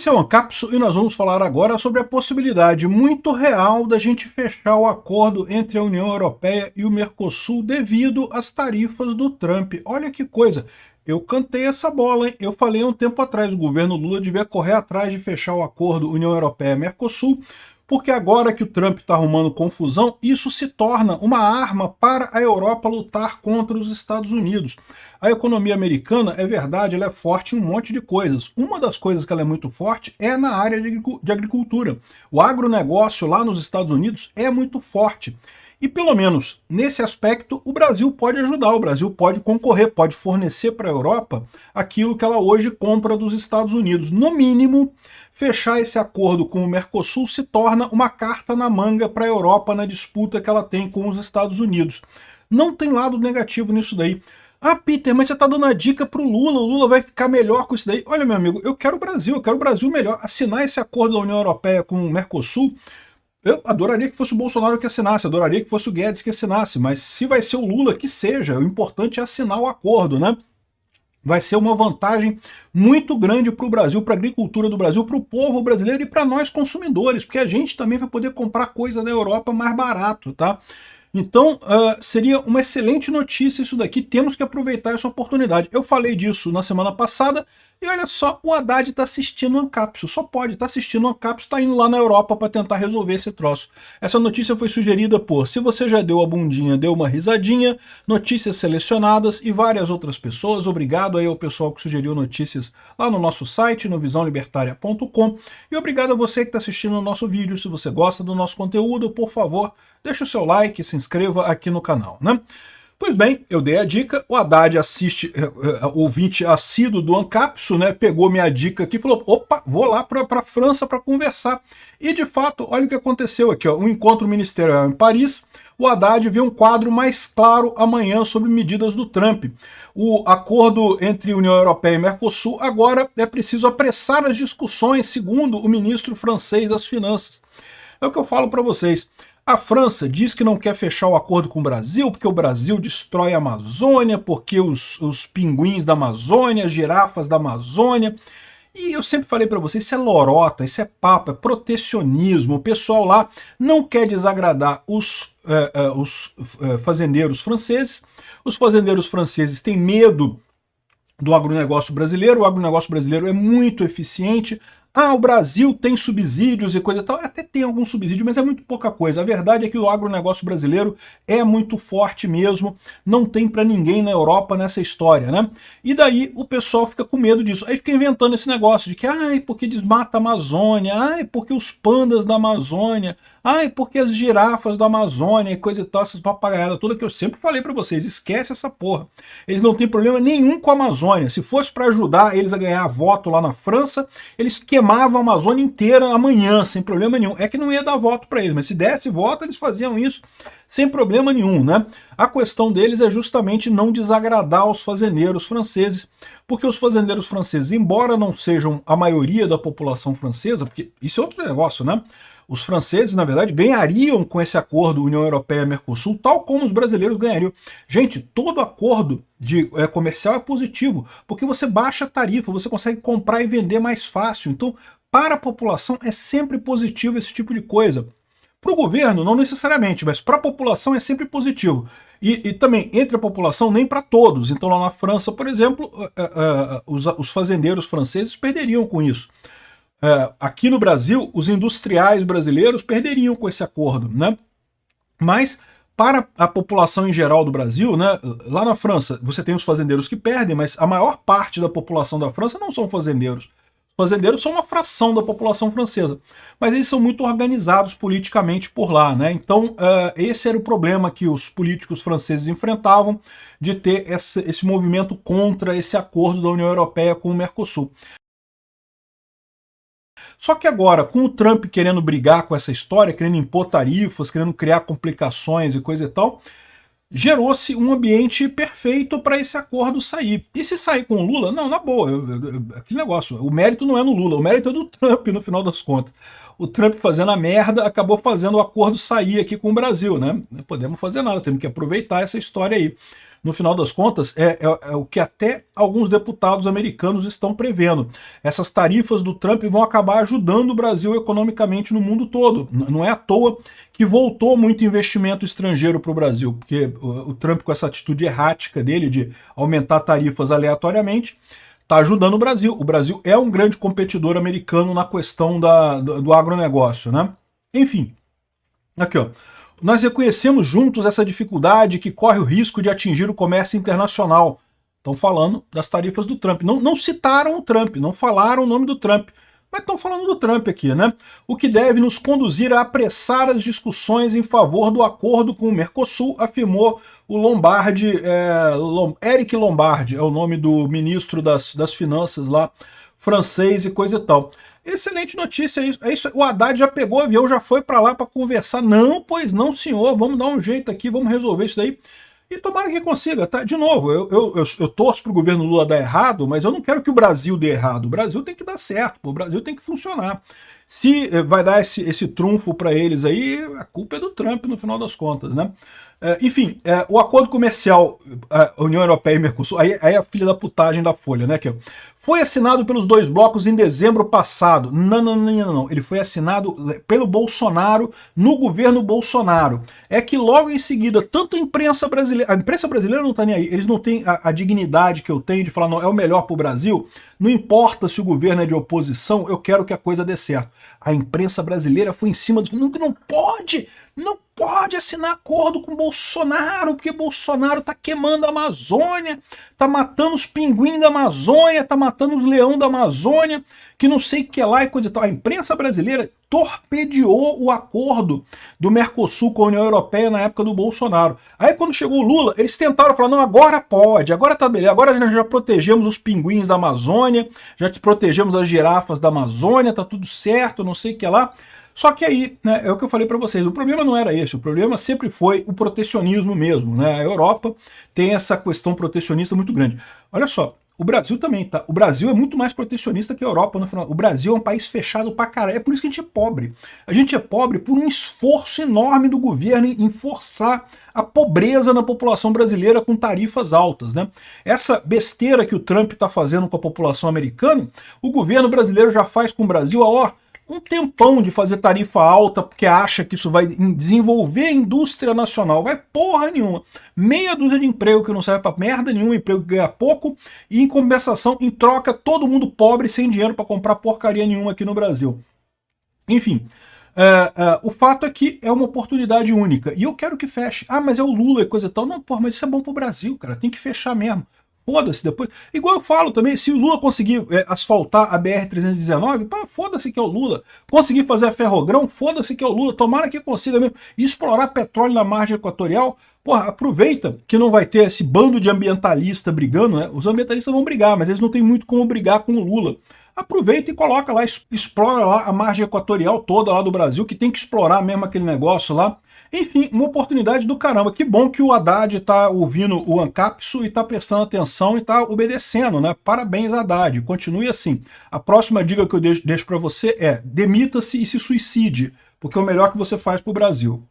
Esse é o Ancapso e nós vamos falar agora sobre a possibilidade muito real da gente fechar o acordo entre a União Europeia e o Mercosul devido às tarifas do Trump. Olha que coisa, eu cantei essa bola, hein? Eu falei há um tempo atrás, o governo Lula devia correr atrás de fechar o acordo União Europeia-Mercosul, porque agora que o Trump está arrumando confusão, isso se torna uma arma para a Europa lutar contra os Estados Unidos. A economia americana, é verdade, ela é forte em um monte de coisas. Uma das coisas que ela é muito forte é na área de agricultura. O agronegócio lá nos Estados Unidos é muito forte. E pelo menos nesse aspecto o Brasil pode ajudar, o Brasil pode concorrer, pode fornecer para a Europa aquilo que ela hoje compra dos Estados Unidos. No mínimo, fechar esse acordo com o Mercosul se torna uma carta na manga para a Europa na disputa que ela tem com os Estados Unidos. Não tem lado negativo nisso daí. Ah, Peter, mas você está dando a dica para o Lula vai ficar melhor com isso daí. Olha, meu amigo, eu quero o Brasil melhor. Assinar esse acordo da União Europeia com o Mercosul, eu adoraria que fosse o Bolsonaro que assinasse, adoraria que fosse o Guedes que assinasse, mas se vai ser o Lula, que seja, o importante é assinar o acordo, né? Vai ser uma vantagem muito grande para o Brasil, para a agricultura do Brasil, para o povo brasileiro e para nós consumidores, porque a gente também vai poder comprar coisa da Europa mais barato, tá? Então, seria uma excelente notícia isso daqui, temos que aproveitar essa oportunidade. Eu falei disso na semana passada, e olha só, o Haddad está assistindo o Ancapso, só pode estar assistindo o Ancapso, está indo lá na Europa para tentar resolver esse troço. Essa notícia foi sugerida por Se Você Já Deu a Bundinha, Deu uma Risadinha, Notícias Selecionadas e várias outras pessoas. Obrigado aí ao pessoal que sugeriu notícias lá no nosso site, no visãolibertaria.com, e obrigado a você que está assistindo o nosso vídeo. Se você gosta do nosso conteúdo, por favor, deixa o seu like e se inscreva aqui no canal, né? Pois bem, eu dei a dica, o Haddad assiste, ouvinte assíduo do Ancapso, né, pegou minha dica aqui e falou, opa, vou lá para a França para conversar. E de fato, olha o que aconteceu aqui, ó, um encontro ministerial em Paris, o Haddad vê um quadro mais claro amanhã sobre medidas do Trump. O acordo entre União Europeia e Mercosul agora é preciso apressar as discussões, segundo o ministro francês das Finanças. É o que eu falo para vocês. A França diz que não quer fechar o acordo com o Brasil, porque o Brasil destrói a Amazônia, porque os pinguins da Amazônia, as girafas da Amazônia. E eu sempre falei para vocês, isso é lorota, isso é papo, é protecionismo. O pessoal lá não quer desagradar os fazendeiros franceses. Os fazendeiros franceses têm medo do agronegócio brasileiro, o agronegócio brasileiro é muito eficiente. Ah, o Brasil tem subsídios e coisa e tal. Até tem algum subsídio, mas é muito pouca coisa. A verdade é que o agronegócio brasileiro é muito forte mesmo. Não tem para ninguém na Europa nessa história, né? E daí o pessoal fica com medo disso. Aí fica inventando esse negócio de que, ai, porque desmata a Amazônia, ai, porque os pandas da Amazônia, ai, porque as girafas da Amazônia e coisa e tal, essas papagaiadas toda que eu sempre falei para vocês, esquece essa porra. Eles não têm problema nenhum com a Amazônia. Se fosse para ajudar eles a ganhar voto lá na França, eles queimavam a Amazônia inteira amanhã, sem problema nenhum. É que não ia dar voto para eles, mas se desse voto, eles faziam isso sem problema nenhum, né? A questão deles é justamente não desagradar os fazendeiros franceses, porque os fazendeiros franceses, embora não sejam a maioria da população francesa, porque isso é outro negócio, né? Os franceses, na verdade, ganhariam com esse acordo União Europeia-Mercosul, tal como os brasileiros ganhariam. Gente, todo acordo comercial é positivo, porque você baixa a tarifa, você consegue comprar e vender mais fácil. Então, para a população é sempre positivo esse tipo de coisa. Para o governo, não necessariamente, mas para a população é sempre positivo. E também, entre a população, nem para todos. Então, lá na França, por exemplo, os fazendeiros franceses perderiam com isso. Aqui no Brasil, os industriais brasileiros perderiam com esse acordo, né? Mas para a população em geral do Brasil, né, lá na França você tem os fazendeiros que perdem, mas a maior parte da população da França não são fazendeiros. Os fazendeiros são uma fração da população francesa, mas eles são muito organizados politicamente por lá, né? Então esse era o problema que os políticos franceses enfrentavam, de ter esse movimento contra esse acordo da União Europeia com o Mercosul. Só que agora, com o Trump querendo brigar com essa história, querendo impor tarifas, querendo criar complicações e coisa e tal, gerou-se um ambiente perfeito para esse acordo sair. E se sair com o Lula? Não, na boa, aquele negócio, o mérito não é no Lula, o mérito é do Trump no final das contas. O Trump fazendo a merda acabou fazendo o acordo sair aqui com o Brasil, né? Não podemos fazer nada, temos que aproveitar essa história aí. no final das contas, é o que até alguns deputados americanos estão prevendo. Essas tarifas do Trump vão acabar ajudando o Brasil economicamente no mundo todo. Não é à toa que voltou muito investimento estrangeiro para o Brasil, porque o Trump, com essa atitude errática dele de aumentar tarifas aleatoriamente, está ajudando o Brasil. O Brasil é um grande competidor americano na questão do agronegócio, né? Enfim, aqui ó. Nós reconhecemos juntos essa dificuldade que corre o risco de atingir o comércio internacional. Estão falando das tarifas do Trump. Não citaram o Trump, não falaram o nome do Trump, mas estão falando do Trump aqui, né? O que deve nos conduzir a apressar as discussões em favor do acordo com o Mercosul, afirmou o Lombardi, Eric Lombardi, é o nome do ministro das Finanças lá, francês e coisa e tal. Excelente notícia, é isso. O Haddad já pegou o avião, já foi para lá para conversar. Não, pois não, senhor, vamos dar um jeito aqui, vamos resolver isso daí. E tomara que consiga, tá? De novo, eu torço para o governo Lula dar errado, mas eu não quero que o Brasil dê errado. O Brasil tem que dar certo, o Brasil tem que funcionar. Se vai dar esse trunfo para eles aí, a culpa é do Trump no final das contas, né? Enfim, o acordo comercial União Europeia e Mercosul, aí é a filha da putagem da Folha, né? Que foi assinado pelos dois blocos em dezembro passado. Não. Ele foi assinado pelo Bolsonaro no governo Bolsonaro. É que logo em seguida, tanto a imprensa brasileira não tá nem aí, eles não têm a dignidade que eu tenho de falar, não, é o melhor pro Brasil, não importa se o governo é de oposição, eu quero que a coisa dê certo. A imprensa brasileira foi em cima do... Não pode assinar acordo com Bolsonaro, porque Bolsonaro tá queimando a Amazônia, tá matando os pinguins da Amazônia, tá matando os leões da Amazônia, que não sei o que lá e coisa e tal. A imprensa brasileira torpedeou o acordo do Mercosul com a União Europeia na época do Bolsonaro. Aí quando chegou o Lula, eles tentaram falar, não, agora pode, agora tá beleza, agora nós já protegemos os pinguins da Amazônia, já protegemos as girafas da Amazônia, tá tudo certo, não sei o que lá. Só que aí, né, é o que eu falei para vocês, o problema não era esse, o problema sempre foi o protecionismo mesmo, né? A Europa tem essa questão protecionista muito grande. Olha só, o Brasil também, tá? O Brasil é muito mais protecionista que a Europa no final. O Brasil é um país fechado pra caralho, é por isso que a gente é pobre. A gente é pobre por um esforço enorme do governo em forçar a pobreza na população brasileira com tarifas altas, né? Essa besteira que o Trump está fazendo com a população americana, o governo brasileiro já faz com o Brasil há um tempão de fazer tarifa alta porque acha que isso vai desenvolver a indústria nacional. Vai porra nenhuma. Meia dúzia de emprego que não serve pra merda nenhuma, emprego que ganha pouco, e em compensação, em troca, todo mundo pobre sem dinheiro para comprar porcaria nenhuma aqui no Brasil. Enfim, o fato é que é uma oportunidade única. E eu quero que feche. Ah, mas é o Lula e coisa e tal. Não, porra, mas isso é bom pro Brasil, cara. Tem que fechar mesmo. Foda-se depois. Igual eu falo também, se o Lula conseguir asfaltar a BR-319, foda-se que é o Lula. Conseguir fazer a Ferrogrão, foda-se que é o Lula. Tomara que consiga mesmo explorar petróleo na margem equatorial. Porra, aproveita que não vai ter esse bando de ambientalista brigando, né? Os ambientalistas vão brigar, mas eles não têm muito como brigar com o Lula. Aproveita e coloca lá, explora lá a margem equatorial toda lá do Brasil, que tem que explorar mesmo aquele negócio lá. Enfim, uma oportunidade do caramba. Que bom que o Haddad está ouvindo o Ancapso e está prestando atenção e está obedecendo, né? Parabéns, Haddad. Continue assim. A próxima dica que eu deixo para você é: demita-se e se suicide, porque é o melhor que você faz para o Brasil.